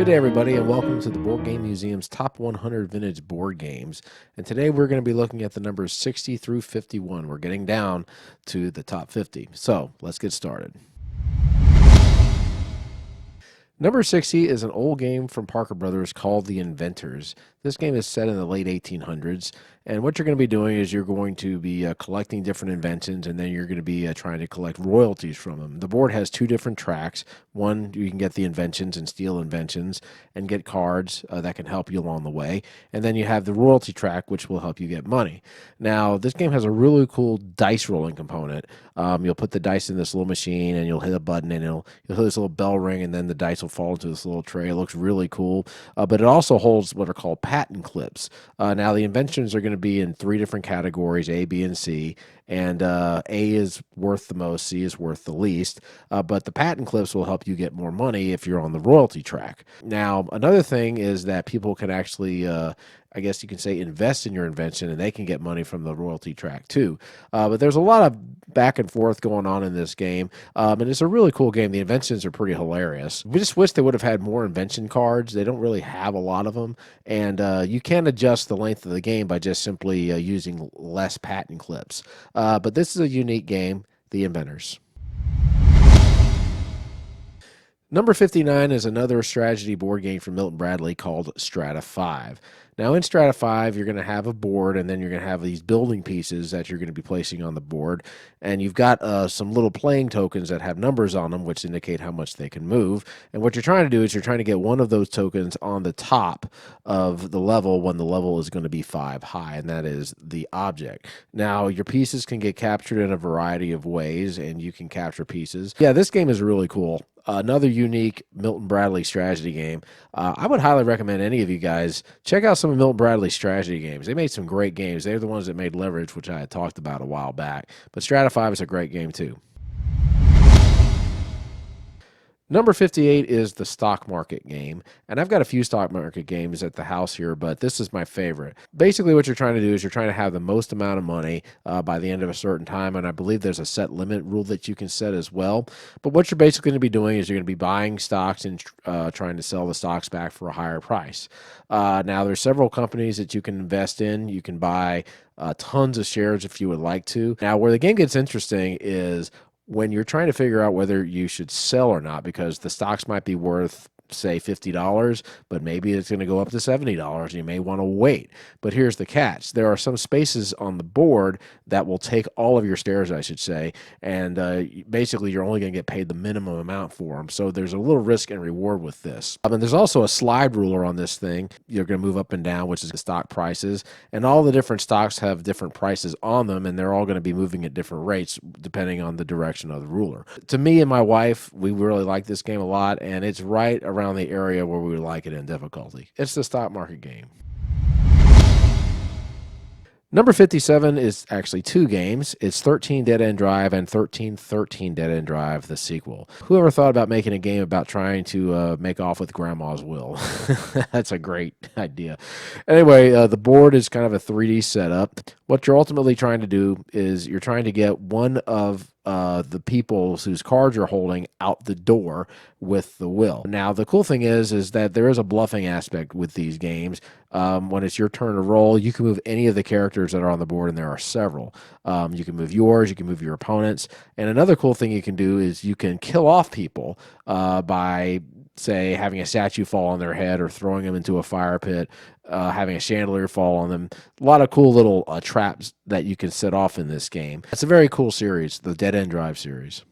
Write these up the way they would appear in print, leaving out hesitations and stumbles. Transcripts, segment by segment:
Good day, everybody, and welcome to the Board Game Museum's Top 100 Vintage Board Games. And today we're going to be looking at the numbers 60 through 51. We're getting down to the top 50. So let's get started. Number 60 is an old game from Parker Brothers called the Inventors. This game is set in the late 1800s, and what you're going to be doing is you're going to be collecting different inventions, and then you're going to be trying to collect royalties from them. The board has two different tracks. One, you can get the inventions and steal inventions and get cards that can help you along the way, and then you have the royalty track, which will help you get money. Now, this game has a really cool dice rolling component. You'll put the dice in this little machine, and you'll hit a button, and you'll hear this little bell ring, and then the dice will fall into this little tray. It looks really cool, but it also holds what are called patent clips. Now, the inventions are going to be in three different categories, A, B, and C, and A is worth the most, C is worth the least, but the patent clips will help you get more money if you're on the royalty track. Now, another thing is that people can actually I guess you can say invest in your invention, and they can get money from the royalty track too. But there's a lot of back and forth going on in this game, and it's a really cool game. The inventions are pretty hilarious. We just wish they would have had more invention cards. They don't really have a lot of them, and you can adjust the length of the game by just simply using less patent clips. But this is a unique game, the Inventors. Number 59 is another strategy board game from Milton Bradley called Strata 5. Now, in Strata 5, you're going to have a board, and then you're going to have these building pieces that you're going to be placing on the board. And you've got some little playing tokens that have numbers on them, which indicate how much they can move. And what you're trying to do is you're trying to get one of those tokens on the top of the level when the level is going to be 5 high, and that is the object. Now, your pieces can get captured in a variety of ways, and you can capture pieces. Yeah, this game is really cool. Another unique Milton Bradley strategy game. I would highly recommend any of you guys check out some of Milton Bradley's strategy games. They made some great games. They're the ones that made Leverage, which I had talked about a while back. But Strata 5 is a great game too. Number 58 is the stock market game, and I've got a few stock market games at the house here, but this is my favorite. Basically, what you're trying to do is you're trying to have the most amount of money by the end of a certain time, and I believe there's a set limit rule that you can set as well. But what you're basically going to be doing is you're going to be buying stocks and trying to sell the stocks back for a higher price. Now, there's several companies that you can invest in. You can buy tons of shares if you would like to. Now, where the game gets interesting is when you're trying to figure out whether you should sell or not, because the stocks might be worth, say, $50, but maybe it's going to go up to $70. You may want to wait. But here's the catch. There are some spaces on the board that will take all of your shares, I should say, and basically you're only going to get paid the minimum amount for them. So there's a little risk and reward with this. And there's also a slide ruler on this thing. You're going to move up and down, which is the stock prices, and all the different stocks have different prices on them, and they're all going to be moving at different rates depending on the direction of the ruler. To me and my wife, we really like this game a lot, and it's right around the area where we would like it in difficulty. It's the stock market game. Number 57 is actually two games. It's 13 Dead End Drive and 13 Dead End Drive, the sequel. Whoever thought about making a game about trying to make off with Grandma's will? That's a great idea. Anyway, the board is kind of a 3D setup. What you're ultimately trying to do is you're trying to get one of the people whose cards you're holding out the door with the will. Now, the cool thing is that there is a bluffing aspect with these games. When it's your turn to roll, you can move any of the characters that are on the board, and there are several. You can move yours, you can move your opponents, and another cool thing you can do is you can kill off people by, say, having a statue fall on their head or throwing them into a fire pit, having a chandelier fall on them. A lot of cool little traps that you can set off in this game. It's a very cool series, the Dead End Drive series.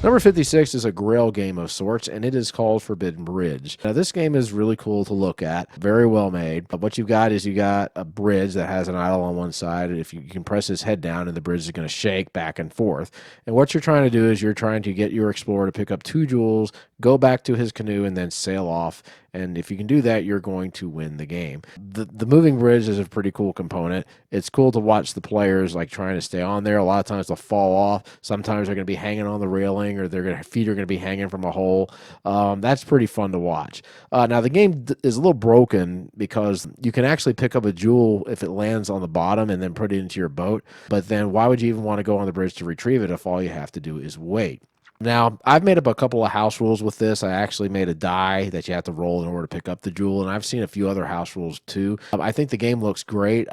Number 56 is a Grail game of sorts, and it is called Forbidden Bridge. Now, this game is really cool to look at, very well made. But what you've got is you got a bridge that has an idol on one side, and if you can press his head down, and the bridge is going to shake back and forth. And what you're trying to do is you're trying to get your explorer to pick up 2 jewels, go back to his canoe, and then sail off. And if you can do that, you're going to win the game. The moving bridge is a pretty cool component. It's cool to watch the players like trying to stay on there. A lot of times they'll fall off. Sometimes they're going to be hanging on the railing, or their feet are going to be hanging from a hole. That's pretty fun to watch. Now, the game is a little broken because you can actually pick up a jewel if it lands on the bottom and then put it into your boat. But then why would you even want to go on the bridge to retrieve it if all you have to do is wait? Now, I've made up a couple of house rules with this. I actually made a die that you have to roll in order to pick up the jewel, and I've seen a few other house rules too. I think the game looks great.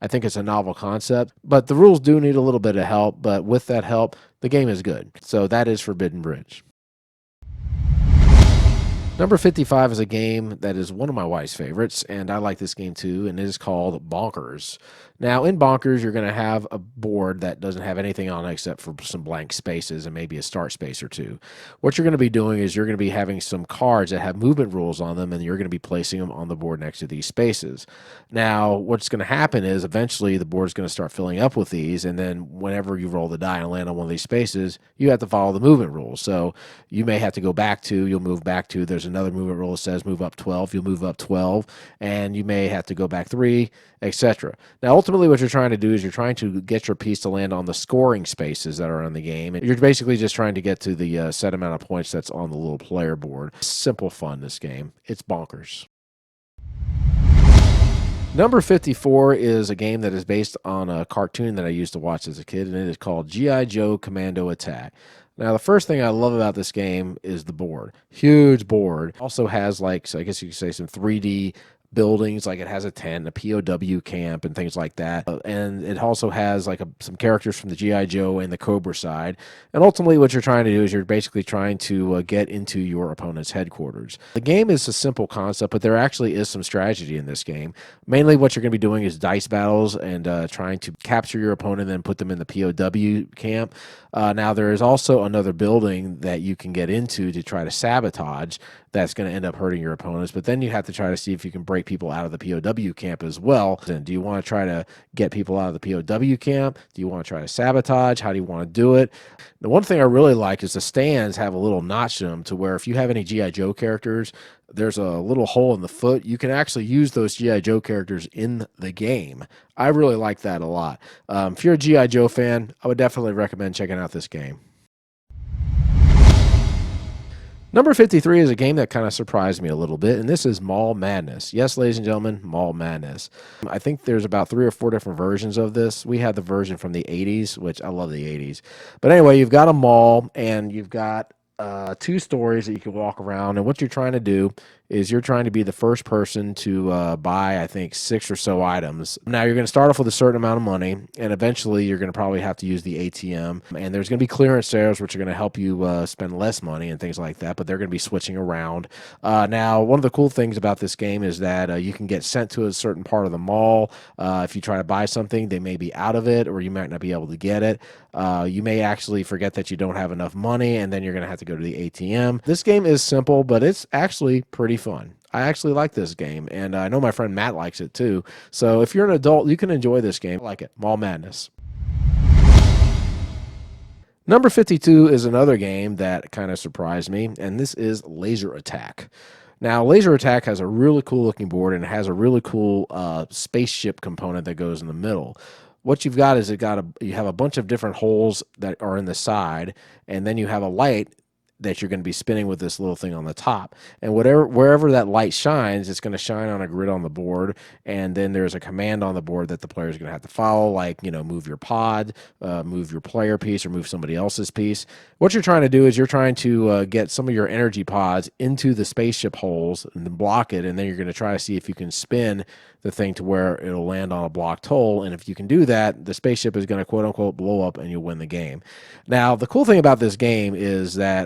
I think it's a novel concept, but the rules do need a little bit of help. But with that help, the game is good. So that is Forbidden Bridge. Number 55 is a game that is one of my wife's favorites, and I like this game too, and it is called Bonkers. Now, in Bonkers, you're going to have a board that doesn't have anything on it except for some blank spaces and maybe a start space or two. What you're going to be doing is you're going to be having some cards that have movement rules on them, and you're going to be placing them on the board next to these spaces. Now, what's going to happen is eventually the board is going to start filling up with these, and then whenever you roll the die and land on one of these spaces, you have to follow the movement rules. So you may have to go back to, you'll move back to, there's another movement rule that says move up 12, you'll move up 12, and you may have to go back 3, etc. Now, ultimately, what you're trying to do is you're trying to get your piece to land on the scoring spaces that are on the game. And you're basically just trying to get to the set amount of points that's on the little player board. Simple fun, this game. It's bonkers. Number 54 is a game that is based on a cartoon that I used to watch as a kid, and it is called Joe Commando Attack. Now, the first thing I love about this game is the board. Huge board. Also has, like, so I guess you could say some 3D buildings, like it has a tent, a POW camp, and things like that. And it also has like some characters from the G.I. Joe and the Cobra side. And ultimately, what you're trying to do is you're basically trying to get into your opponent's headquarters. The game is a simple concept, but there actually is some strategy in this game. Mainly, what you're going to be doing is dice battles and trying to capture your opponent and then put them in the POW camp. Now, there is also another building that you can get into to try to sabotage that's going to end up hurting your opponents. But then you have to try to see if you can break people out of the POW camp as well. And do you want to try to get people out of the POW camp? Do you want to try to sabotage? How do you want to do it? The one thing I really like is the stands have a little notch in them to where if you have any G.I. Joe characters, there's a little hole in the foot. You can actually use those G.I. Joe characters in the game. I really like that a lot. If you're a G.I. Joe fan, I would definitely recommend checking out this game. Number 53 is a game that kind of surprised me a little bit, and this is Mall Madness. Yes, ladies and gentlemen, Mall Madness. I think there's about 3 or 4 different versions of this. We had the version from the 80s, which I love the 80s. But anyway, you've got a mall, and you've got 2 stories that you can walk around, and what you're trying to do is you're trying to be the first person to buy, I think, 6 or so items. Now, you're going to start off with a certain amount of money, and eventually you're going to probably have to use the ATM, and there's going to be clearance sales, which are going to help you spend less money and things like that, but they're going to be switching around. Now, one of the cool things about this game is that you can get sent to a certain part of the mall. If you try to buy something, they may be out of it, or you might not be able to get it. You may actually forget that you don't have enough money, and then you're going to have to go to the ATM. This game is simple, but it's actually pretty fun. I actually like this game, and I know my friend Matt likes it too. So if you're an adult, you can enjoy this game. I like it. Mall Madness. Number 52 is another game that kind of surprised me, and this is Laser Attack. Now, Laser Attack has a really cool looking board, and it has a really cool spaceship component that goes in the middle. What you've got is you have a bunch of different holes that are in the side, and then you have a light that you're going to be spinning with this little thing on the top. And wherever that light shines, it's going to shine on a grid on the board, and then there's a command on the board that the player is going to have to follow, like, move your pod, move your player piece, or move somebody else's piece. What you're trying to do is you're trying to get some of your energy pods into the spaceship holes and then block it, and then you're going to try to see if you can spin the thing to where it'll land on a blocked hole. And if you can do that, the spaceship is going to quote unquote blow up and you'll win the game. Now, the cool thing about this game is that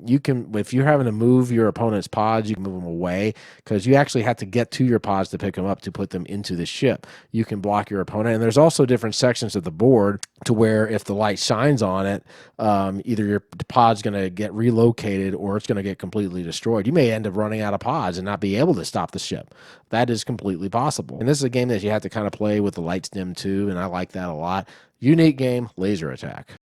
you can, if you're having to move your opponent's pods, you can move them away because you actually have to get to your pods to pick them up to put them into the ship. You can block your opponent. And there's also different sections of the board to where if the light shines on it, either your pod's going to get relocated or it's going to get completely destroyed. You may end up running out of pods and not be able to stop the ship. That is completely possible. And this is a game that you have to kind of play with the lights dim too, and I like that a lot. Unique game, Laser Attack.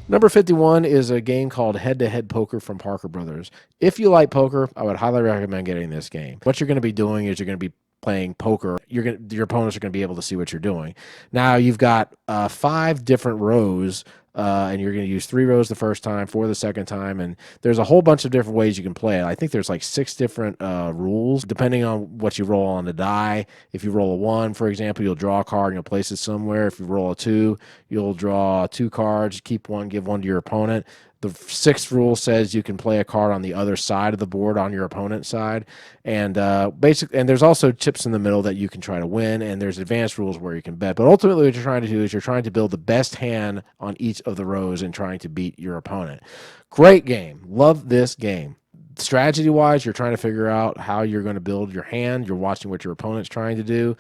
Number 51 is a game called Head-to-Head Poker from Parker Brothers. If you like poker, I would highly recommend getting this game. What you're going to be doing is you're going to be playing poker, your opponents are gonna be able to see what you're doing. Now you've got 5 different rows. And you're going to use 3 rows the first time, 4 the second time, and there's a whole bunch of different ways you can play it. I think there's like 6 different rules depending on what you roll on the die. If you roll a 1, for example, you'll draw a card and you'll place it somewhere. If you roll a 2, you'll draw 2 cards, keep 1, give 1 to your opponent. The 6th rule says you can play a card on the other side of the board on your opponent's side, and and there's also chips in the middle that you can try to win, and there's advanced rules where you can bet. But ultimately, what you're trying to do is you're trying to build the best hand on each of the rows and trying to beat your opponent. Great game, love this game. Strategy wise, you're trying to figure out how you're going to build your hand. You're watching what your opponent's trying to do.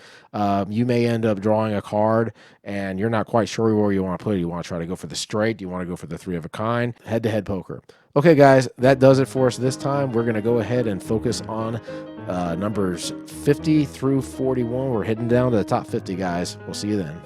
You may end up drawing a card and you're not quite sure where you want to put it. You want to try to go for the straight? Do you want to go for the 3 of a kind? Head-to-head poker. Okay, guys, that does it for us this time. We're going to go ahead and focus on numbers 50 through 41. We're heading down to the top 50, guys. We'll see you then.